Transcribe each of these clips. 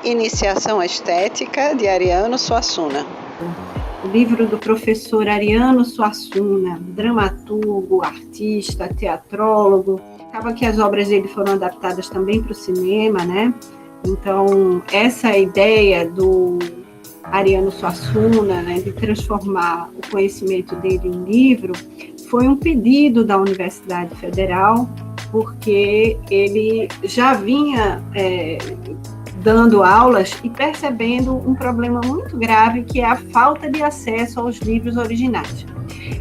Iniciação Estética, de Ariano Suassuna. O livro do professor Ariano Suassuna, dramaturgo, artista, teatrólogo. Acaba que as obras dele foram adaptadas também para o cinema, né? Então, essa ideia do Ariano Suassuna, né, de transformar o conhecimento dele em livro, foi um pedido da Universidade Federal, porque ele já vinha dando aulas e percebendo um problema muito grave, que é a falta de acesso aos livros originais.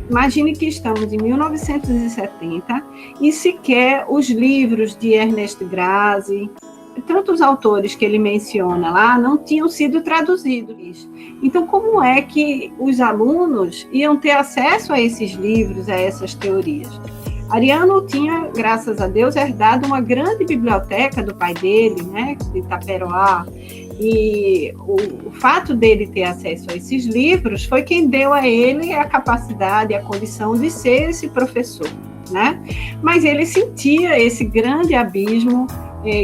Imagine que estamos em 1970 e sequer os livros de Ernest Grazi, tantos autores que ele menciona lá, não tinham sido traduzidos. Então, como é que os alunos iam ter acesso a esses livros, a essas teorias? Ariano tinha, graças a Deus, herdado uma grande biblioteca do pai dele, né, de Itaperoá, e o fato dele ter acesso a esses livros foi quem deu a ele a capacidade, a condição de ser esse professor, né? Mas ele sentia esse grande abismo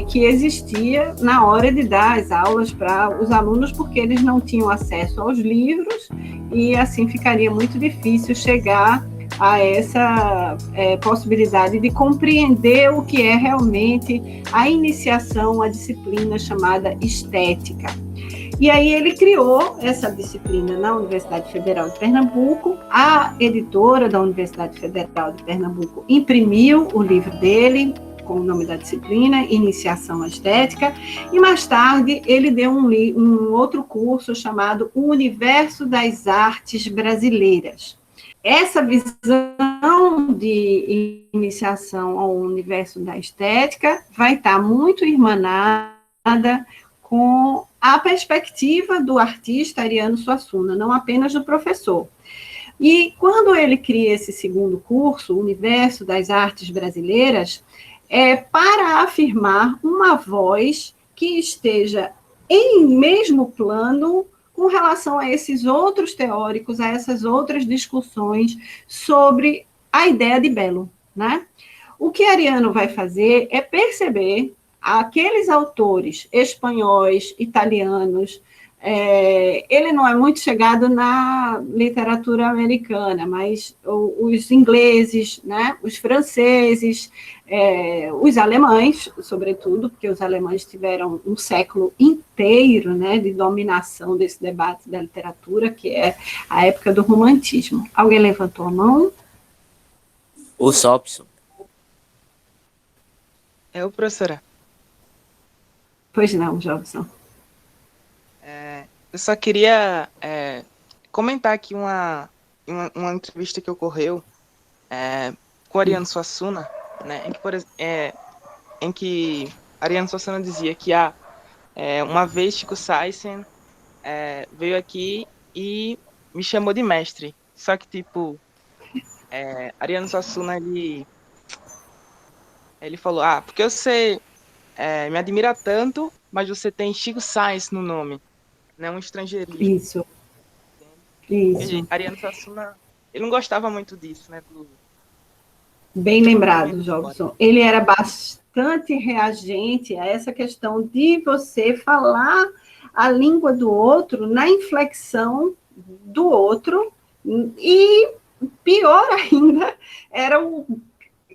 que existia na hora de dar as aulas para os alunos, porque eles não tinham acesso aos livros e assim ficaria muito difícil chegar a essa possibilidade de compreender o que é realmente a iniciação à disciplina chamada estética. E aí ele criou essa disciplina na Universidade Federal de Pernambuco, a editora da Universidade Federal de Pernambuco imprimiu o livro dele, com o nome da disciplina, Iniciação à Estética, e mais tarde ele deu um outro curso chamado O Universo das Artes Brasileiras. Essa visão de iniciação ao universo da estética vai estar muito irmanada com a perspectiva do artista Ariano Suassuna, não apenas do professor. E quando ele cria esse segundo curso, o Universo das Artes Brasileiras, para afirmar uma voz que esteja em mesmo plano com relação a esses outros teóricos, a essas outras discussões sobre a ideia de belo, né? O que Ariano vai fazer é perceber aqueles autores espanhóis, italianos, ele não é muito chegado na literatura americana, mas os ingleses, né, os franceses, os alemães, sobretudo, porque os alemães tiveram um século inteiro, né, de dominação desse debate da literatura, que é a época do romantismo. Alguém levantou a mão? O Sobson. Eu, professora. Pois não, Jobson. Eu só queria comentar aqui uma entrevista que ocorreu com Ariano Suassuna, né, em que Ariano Suassuna dizia que uma vez Chico Saisen veio aqui e me chamou de mestre. Só que, tipo, Ariano Suassuna, ele falou, porque você me admira tanto, mas você tem Chico Sainz no nome, né, um estrangeirismo. Isso. Ariano Suassuna, ele não gostava muito disso, né? Bem lembrado, Jobson. Ele era bastante reagente a essa questão de você falar a língua do outro na inflexão do outro, e pior ainda, era o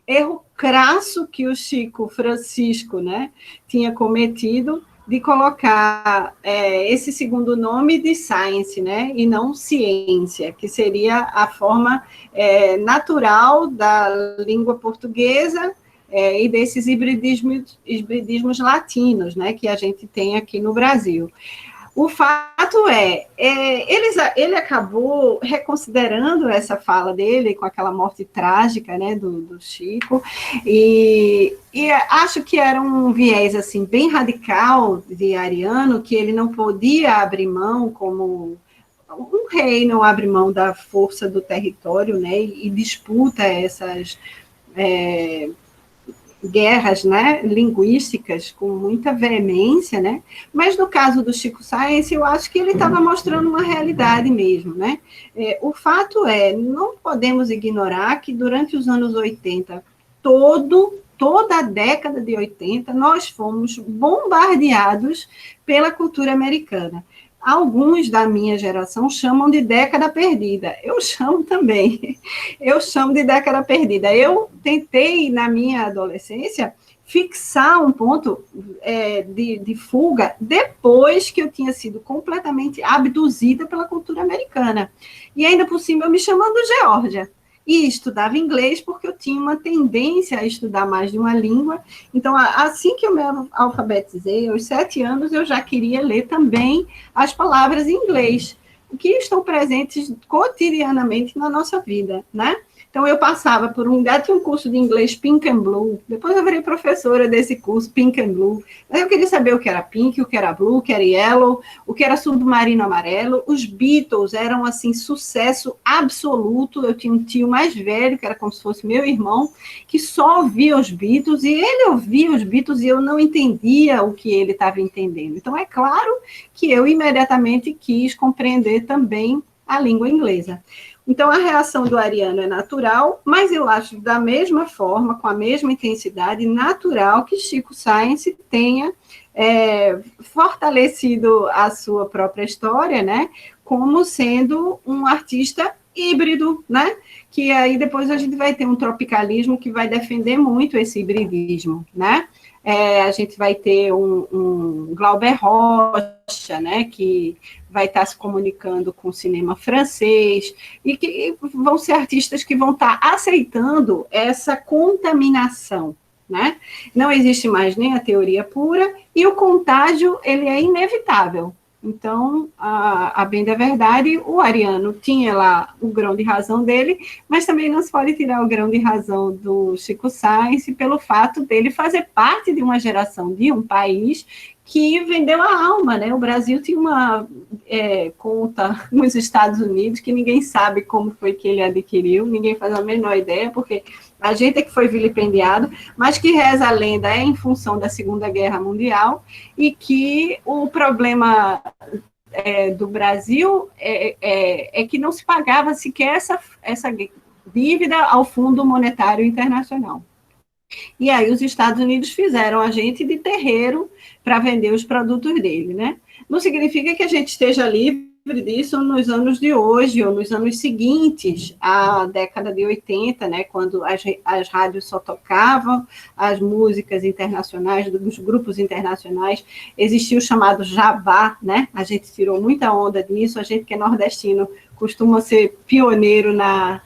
erro crasso que o Chico Francisco, né, tinha cometido, de colocar esse segundo nome de science, né, e não ciência, que seria a forma natural da língua portuguesa e desses hibridismos latinos, né, que a gente tem aqui no Brasil. O fato ele acabou reconsiderando essa fala dele com aquela morte trágica, né, do Chico, e acho que era um viés assim, bem radical de Ariano, que ele não podia abrir mão, como um rei não abre mão da força do território, né, e disputa essas guerras, né, linguísticas com muita veemência, né, mas no caso do Chico Sainz, eu acho que ele estava mostrando uma realidade mesmo, né. O fato não podemos ignorar que durante os anos 80, todo toda a década de 80, nós fomos bombardeados pela cultura americana. Alguns da minha geração chamam de década perdida. Eu chamo também. Eu chamo de década perdida. Eu tentei, na minha adolescência, fixar um ponto de fuga depois que eu tinha sido completamente abduzida pela cultura americana. E ainda por cima eu me chamando Geórgia. E estudava inglês porque eu tinha uma tendência a estudar mais de uma língua. Então, assim que eu me alfabetizei, aos 7 anos, eu já queria ler também as palavras em inglês, que estão presentes cotidianamente na nossa vida, né? Então, eu passava por tinha um curso de inglês Pink and Blue, depois eu virei professora desse curso Pink and Blue, mas eu queria saber o que era Pink, o que era Blue, o que era Yellow, o que era Submarino Amarelo. Os Beatles eram, assim, sucesso absoluto. Eu tinha um tio mais velho, que era como se fosse meu irmão, que só ouvia os Beatles, e ele ouvia os Beatles e eu não entendia o que ele estava entendendo. Então, é claro que eu imediatamente quis compreender também a língua inglesa. Então, a reação do Ariano é natural, mas eu acho da mesma forma, com a mesma intensidade, natural que Chico Science tenha fortalecido a sua própria história, né, como sendo um artista híbrido, né, que aí depois a gente vai ter um tropicalismo que vai defender muito esse hibridismo, né. A gente vai ter um Glauber Rocha, né, que vai estar se comunicando com o cinema francês, e que vão ser artistas que vão estar aceitando essa contaminação, né? Não existe mais nem a teoria pura, e o contágio, ele é inevitável. Então, a bem da verdade, o Ariano tinha lá o grão de razão dele, mas também não se pode tirar o grão de razão do Chico Science pelo fato dele fazer parte de uma geração de um país que vendeu a alma, né? O Brasil tinha uma conta nos Estados Unidos que ninguém sabe como foi que ele adquiriu, ninguém faz a menor ideia, porque a gente é que foi vilipendiado, mas que reza a lenda é em função da Segunda Guerra Mundial, e que o problema do Brasil é que não se pagava sequer essa dívida ao Fundo Monetário Internacional. E aí os Estados Unidos fizeram a gente de terreiro para vender os produtos dele, né? Não significa que a gente esteja livre disso nos anos de hoje ou nos anos seguintes à década de 80, né, quando as rádios só tocavam as músicas internacionais, dos grupos internacionais. Existia o chamado jabá, né? A gente tirou muita onda disso. A gente que é nordestino costuma ser pioneiro na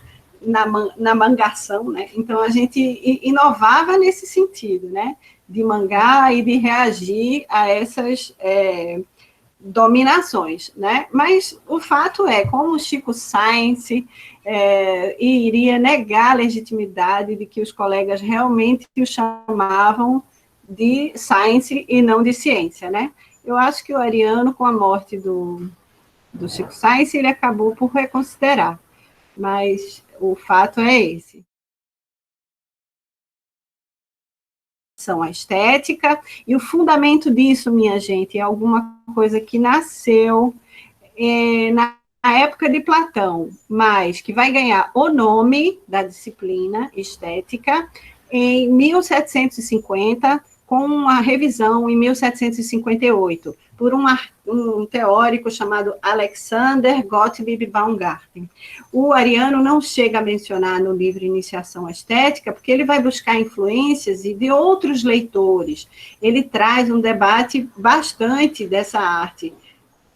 mangação, né? Então a gente inovava nesse sentido, né? De mangar e de reagir a essas dominações, né? Mas o fato é, como o Chico Science iria negar a legitimidade de que os colegas realmente o chamavam de science e não de ciência, né? Eu acho que o Ariano, com a morte do Chico Science, ele acabou por reconsiderar, mas o fato é esse. A estética, e o fundamento disso, minha gente, é alguma coisa que nasceu na época de Platão, mas que vai ganhar o nome da disciplina estética em 1750, com a revisão em 1758, por um teórico chamado Alexander Gottlieb Baumgarten. O Ariano não chega a mencionar no livro Iniciação à Estética, porque ele vai buscar influências de outros leitores. Ele traz um debate bastante dessa arte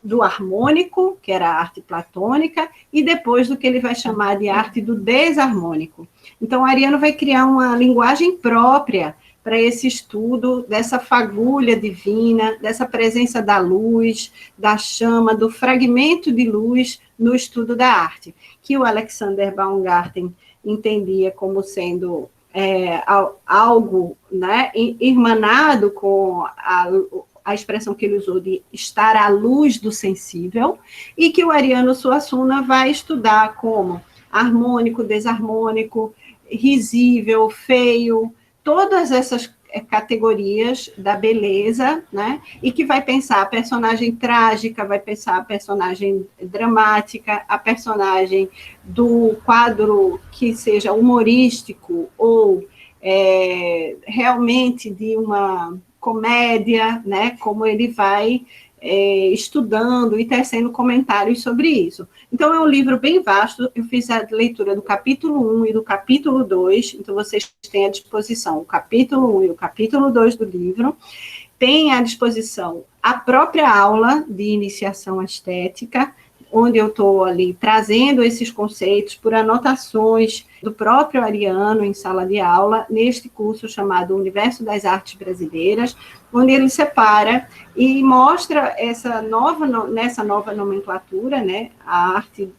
do harmônico, que era a arte platônica, e depois do que ele vai chamar de arte do desarmônico. Então, o Ariano vai criar uma linguagem própria para esse estudo dessa fagulha divina, dessa presença da luz, da chama, do fragmento de luz no estudo da arte, que o Alexander Baumgarten entendia como sendo algo, né, irmanado com a expressão que ele usou de estar à luz do sensível, e que o Ariano Suassuna vai estudar como harmônico, desarmônico, risível, feio, todas essas categorias da beleza, né? E que vai pensar a personagem trágica, vai pensar a personagem dramática, a personagem do quadro que seja humorístico ou realmente de uma comédia, né? Como ele vai estudando e tecendo comentários sobre isso. Então, é um livro bem vasto, eu fiz a leitura do capítulo 1 e do capítulo 2, então vocês têm à disposição o capítulo 1 e o capítulo 2 do livro, tem à disposição a própria aula de iniciação à estética, onde eu estou ali trazendo esses conceitos por anotações do próprio Ariano em sala de aula, neste curso chamado Universo das Artes Brasileiras, onde ele separa e mostra nessa nova nomenclatura, né, a arte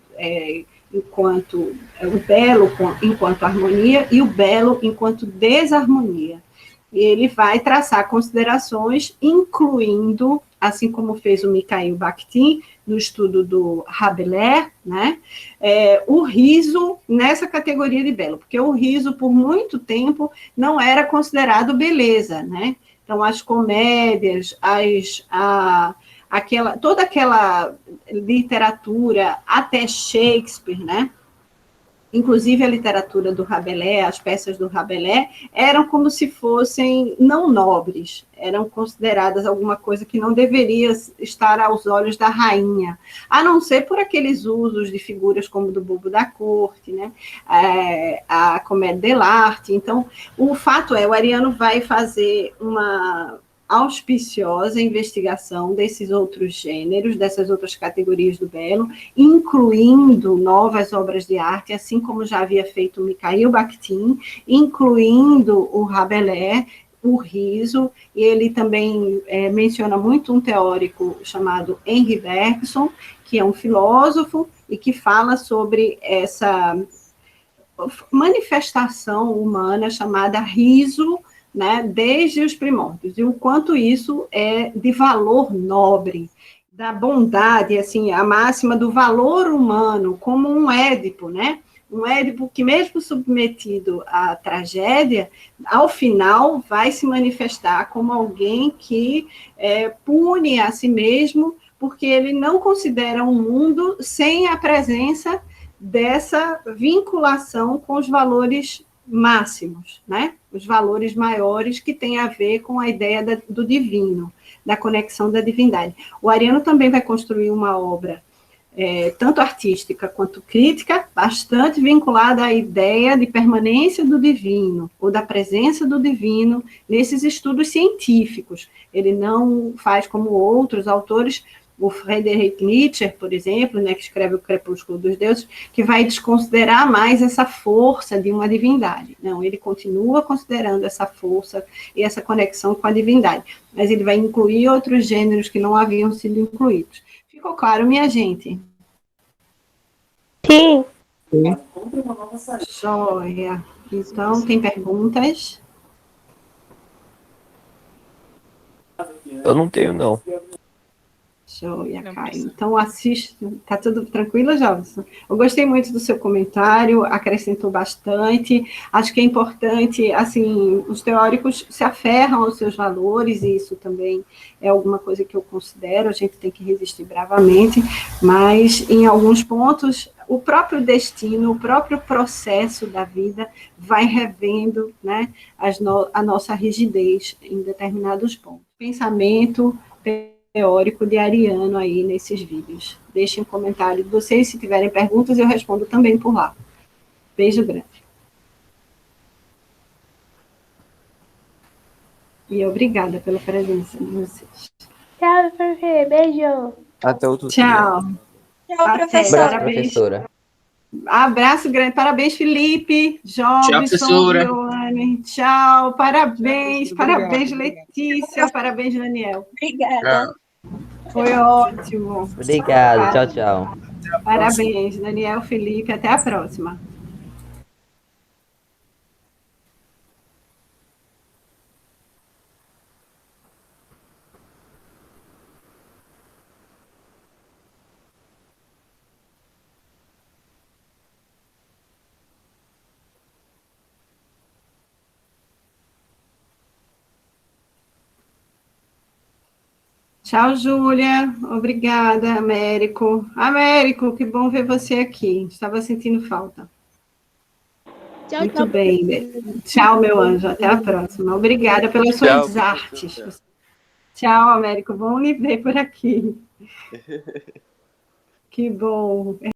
enquanto o belo enquanto harmonia e o belo enquanto desarmonia. E ele vai traçar considerações, incluindo, assim como fez o Mikhail Bakhtin, no estudo do Rabelais, né, o riso nessa categoria de belo, porque o riso, por muito tempo, não era considerado beleza, né? Então, as comédias, toda aquela literatura, até Shakespeare, né? Inclusive a literatura do Rabelais, as peças do Rabelais, eram como se fossem não nobres, eram consideradas alguma coisa que não deveria estar aos olhos da rainha, a não ser por aqueles usos de figuras como do Bobo da Corte, né? A Comédia dell'arte. Então, o fato o Ariano vai fazer uma auspiciosa investigação desses outros gêneros, dessas outras categorias do belo, incluindo novas obras de arte, assim como já havia feito o Mikhail Bakhtin, incluindo o Rabelais, o riso, e ele também menciona muito um teórico chamado Henri Bergson, que é um filósofo e que fala sobre essa manifestação humana chamada riso, né, desde os primórdios, e o quanto isso é de valor nobre, da bondade, assim, a máxima do valor humano, como um Édipo, né? Um Édipo que, mesmo submetido à tragédia, ao final vai se manifestar como alguém que pune a si mesmo, porque ele não considera um mundo sem a presença dessa vinculação com os valores máximos, né? Os valores maiores que têm a ver com a ideia do divino, da conexão da divindade. O Ariano também vai construir uma obra, tanto artística quanto crítica, bastante vinculada à ideia de permanência do divino, ou da presença do divino, nesses estudos científicos. Ele não faz como outros autores, o Friedrich Nietzsche, por exemplo, né, que escreve o Crepúsculo dos Deuses, que vai desconsiderar mais essa força de uma divindade. Não, ele continua considerando essa força e essa conexão com a divindade, mas ele vai incluir outros gêneros que não haviam sido incluídos. Ficou claro, minha gente? Sim. Joia. Então, tem perguntas? Eu não tenho, não. Joia, Caio. Então, assiste. Tá tudo tranquilo, Jobson? Eu gostei muito do seu comentário, acrescentou bastante. Acho que é importante, assim, os teóricos se aferram aos seus valores, e isso também é alguma coisa que eu considero, a gente tem que resistir bravamente, mas, em alguns pontos, o próprio destino, o próprio processo da vida vai revendo, né, a nossa rigidez em determinados pontos. Pensamento teórico de Ariano aí nesses vídeos. Deixem um comentário de vocês, se tiverem perguntas, eu respondo também por lá. Beijo grande. E obrigada pela presença de vocês. Tchau, prof. Beijo. Até outro Tchau. dia. Tchau, Até, professora. parabéns. Professora. Abraço grande. Parabéns, Felipe, Jobson, Joane. Tchau. Parabéns. Obrigado, Parabéns, obrigado. Letícia. Parabéns, Daniel. Obrigada. Foi ótimo. Obrigado. Tchau, tchau. Parabéns, Daniel, Felipe. Até a próxima. Tchau, Júlia. Obrigada, Américo. Américo, que bom ver você aqui. Estava sentindo falta. Tchau, Muito tchau. bem. Tchau, meu anjo. Até a próxima. Obrigada pelas Tchau, suas artes. Tchau, Américo. Bom lhe ver por aqui. Que bom.